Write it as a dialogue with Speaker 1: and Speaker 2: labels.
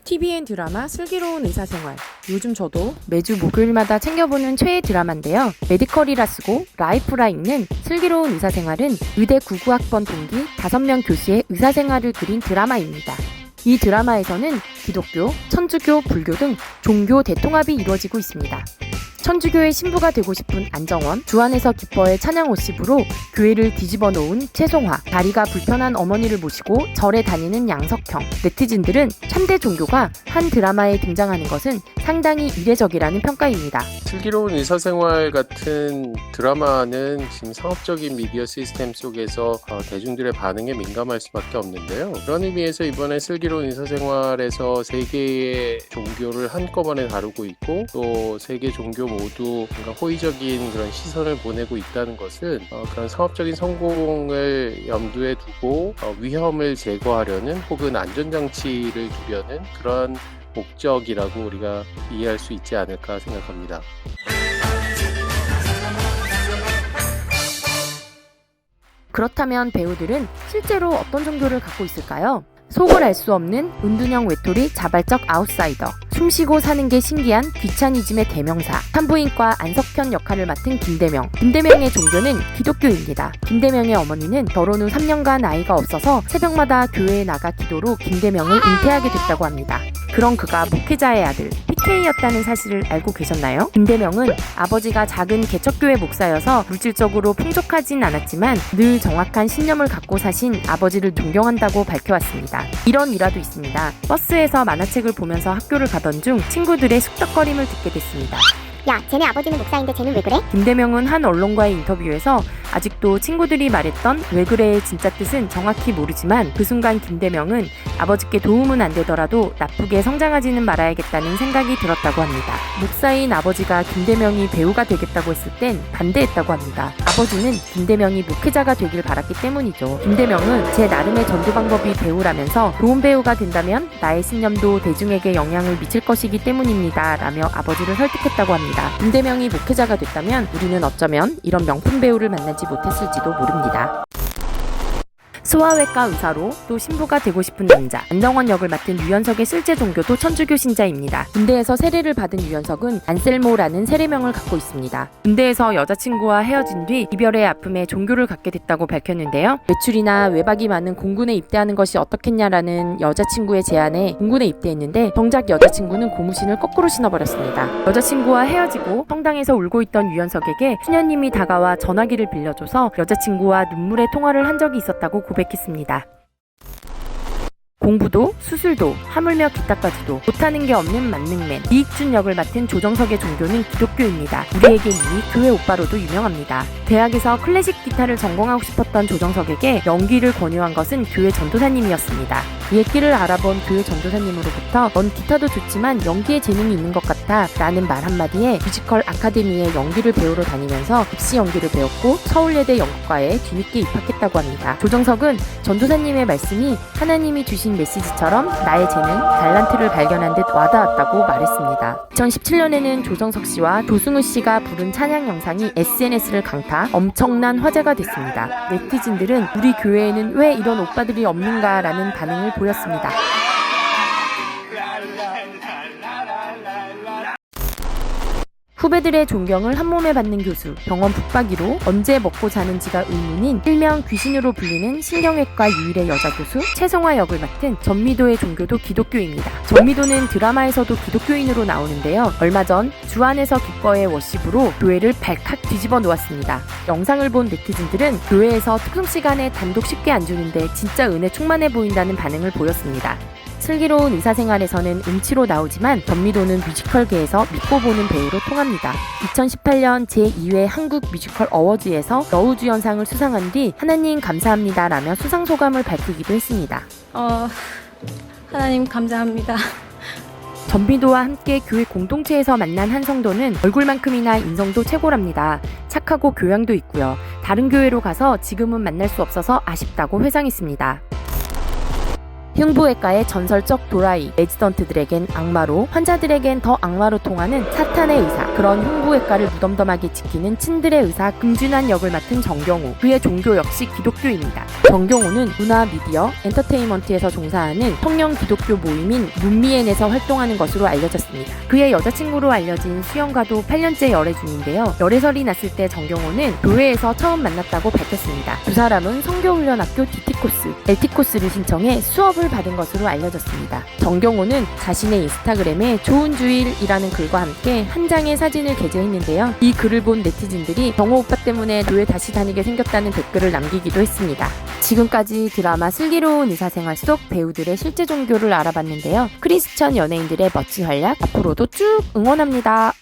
Speaker 1: TVN 드라마 슬기로운 의사생활. 요즘 저도 매주 목요일마다 챙겨보는 최애 드라마인데요. 메디컬이라 쓰고 라이프라 읽는 슬기로운 의사생활은 의대 99학번 동기 5명 교수의 의사생활을 그린 드라마입니다. 이 드라마에서는 기독교, 천주교, 불교 등 종교 대통합이 이루어지고 있습니다. 천주교의 신부가 되고 싶은 안정원, 주안에서 기뻐의 찬양 워십으로 교회를 뒤집어 놓은 최송화, 다리가 불편한 어머니를 모시고 절에 다니는 양석형, 네티즌들은 현대 종교가 한 드라마에 등장하는 것은 상당히 이례적이라는 평가입니다.
Speaker 2: 슬기로운 의사생활 같은 드라마는 지금 상업적인 미디어 시스템 속에서 대중들의 반응에 민감할 수밖에 없는데요. 그런 의미에서 이번에 슬기로운 의사생활에서 세 개의 종교를 한꺼번에 다루고 있고 또 세 개 종교 모두 뭔가 호의적인 그런 시선을 보내고 있다는 것은 그런 상업적인 성공을 염두에 두고 위험을 제거하려는 혹은 안전장치를 두려는 그런 목적이라고 우리가 이해할 수 있지 않을까 생각합니다.
Speaker 1: 그렇다면 배우들은 실제로 어떤 종교를 갖고 있을까요? 속을 알 수 없는 은둔형 외톨이 자발적 아웃사이더, 숨쉬고 사는 게 신기한 귀차니즘의 대명사, 산부인과 안석현 역할을 맡은 김대명. 김대명의 종교는 기독교입니다. 김대명의 어머니는 결혼 후 3년간 아이가 없어서 새벽마다 교회에 나가 기도로 김대명을 잉태하게 됐다고 합니다. 그런 그가 목회자의 아들 PK였다는 사실을 알고 계셨나요? 김대명은 아버지가 작은 개척교회 목사여서 물질적으로 풍족하진 않았지만 늘 정확한 신념을 갖고 사신 아버지를 존경한다고 밝혀왔습니다. 이런 일화도 있습니다. 버스에서 만화책을 보면서 학교를 가던 중 친구들의 숙덕거림을 듣게 됐습니다.
Speaker 3: 야, 쟤네 아버지는 목사인데 쟤는 왜 그래?
Speaker 1: 김대명은 한 언론과의 인터뷰에서 아직도 친구들이 말했던 왜 그래의 진짜 뜻은 정확히 모르지만 그 순간 김대명은 아버지께 도움은 안 되더라도 나쁘게 성장하지는 말아야겠다는 생각이 들었다고 합니다. 목사인 아버지가 김대명이 배우가 되겠다고 했을 땐 반대했다고 합니다. 아버지는 김대명이 목회자가 되길 바랐기 때문이죠. 김대명은 제 나름의 전도 방법이 배우라면서 좋은 배우가 된다면 나의 신념도 대중에게 영향을 미칠 것이기 때문입니다 라며 아버지를 설득했다고 합니다. 김대명이 목회자가 됐다면 우리는 어쩌면 이런 명품 배우를 만나지 못했을지도 모릅니다. 소아외과 의사로 또 신부가 되고 싶은 남자, 안정원 역을 맡은 유연석의 실제 종교도 천주교 신자입니다. 군대에서 세례를 받은 유연석은 안셀모라는 세례명을 갖고 있습니다. 군대에서 여자친구와 헤어진 뒤 이별의 아픔에 종교를 갖게 됐다고 밝혔는데요. 외출이나 외박이 많은 공군에 입대하는 것이 어떻겠냐라는 여자친구의 제안에 공군에 입대했는데 정작 여자친구는 고무신을 거꾸로 신어버렸습니다. 여자친구와 헤어지고 성당에서 울고 있던 유연석에게 수녀님이 다가와 전화기를 빌려줘서 여자친구와 눈물의 통화를 한 적이 있었다고 고백했습니다. 공부도 수술도 하물며 기타까지도 못하는 게 없는 만능맨 이익준 역을 맡은 조정석의 종교는 기독교입니다. 우리에겐 이미 교회 오빠로도 유명합니다. 대학에서 클래식 기타를 전공하고 싶었던 조정석에게 연기를 권유한 것은 교회 전도사님이었습니다. 그의 길을 알아본 교회 전도사님으로부터 넌 기타도 좋지만 연기에 재능이 있는 것 같아 라는 말 한마디에 뮤지컬 아카데미에 연기를 배우러 다니면서 입시 연기를 배웠고 서울예대 연극과에 뒤늦게 입학했다고 합니다. 조정석은 전도사님의 말씀이 하나님이 주신 메시지처럼 나의 재능, 달란트를 발견한 듯 와닿았다고 말했습니다. 2017년에는 조정석 씨와 조승우 씨가 부른 찬양 영상이 SNS를 강타, 엄청난 화제가 됐습니다. 네티즌들은 우리 교회에는 왜 이런 오빠들이 없는가라는 반응을 보였습니다. 후배들의 존경을 한몸에 받는 교수, 병원 붙박이로 언제 먹고 자는지가 의문인 일명 귀신으로 불리는 신경외과 유일의 여자 교수 최송화 역을 맡은 전미도의 종교도 기독교입니다. 전미도는 드라마에서도 기독교인으로 나오는데요. 얼마 전 주안에서 기뻐의 워십으로 교회를 발칵 뒤집어 놓았습니다. 영상을 본 네티즌들은 교회에서 특송 시간에 단독 쉽게 안 주는데 진짜 은혜 충만해 보인다는 반응을 보였습니다. 슬기로운 의사생활에서는 음치로 나오지만 전미도는 뮤지컬계에서 믿고 보는 배우로 통합니다. 2018년 제2회 한국 뮤지컬 어워즈에서 여우주연상을 수상한 뒤 하나님 감사합니다 라며 수상 소감을 밝히기도 했습니다.
Speaker 4: 하나님 감사합니다.
Speaker 1: 전미도와 함께 교회 공동체에서 만난 한 성도는 얼굴만큼이나 인성도 최고랍니다. 착하고 교양도 있고요. 다른 교회로 가서 지금은 만날 수 없어서 아쉽다고 회상했습니다. 흉부외과의 전설적 도라이, 레지던트들에겐 악마로, 환자들에겐 더 악마로 통하는 사탄의 의사, 그런 흉부외과를 무덤덤하게 지키는 친들의 의사 금준환 역을 맡은 정경호, 그의 종교 역시 기독교입니다. 정경호는 문화, 미디어, 엔터테인먼트에서 종사하는 청년 기독교 모임인 문미엔에서 활동하는 것으로 알려졌습니다. 그의 여자친구로 알려진 수영과도 8년째 열애 중인데요. 열애설이 났을 때 정경호는 교회에서 처음 만났다고 밝혔습니다. 두 사람은 성교훈련학교 DT코스, LT코스를 신청해 수업을 받은 것으로 알려졌습니다. 정경호는 자신의 인스타그램에 좋은 주일이라는 글과 함께 한 장의 사진을 게재했는데요. 이 글을 본 네티즌들이 정호 오빠 때문에 교회 다시 다니게 생겼다는 댓글을 남기기도 했습니다. 지금까지 드라마 슬기로운 의사생활 속 배우들의 실제 종교를 알아봤는데요. 크리스천 연예인들의 멋진 활약 앞으로도 쭉 응원합니다.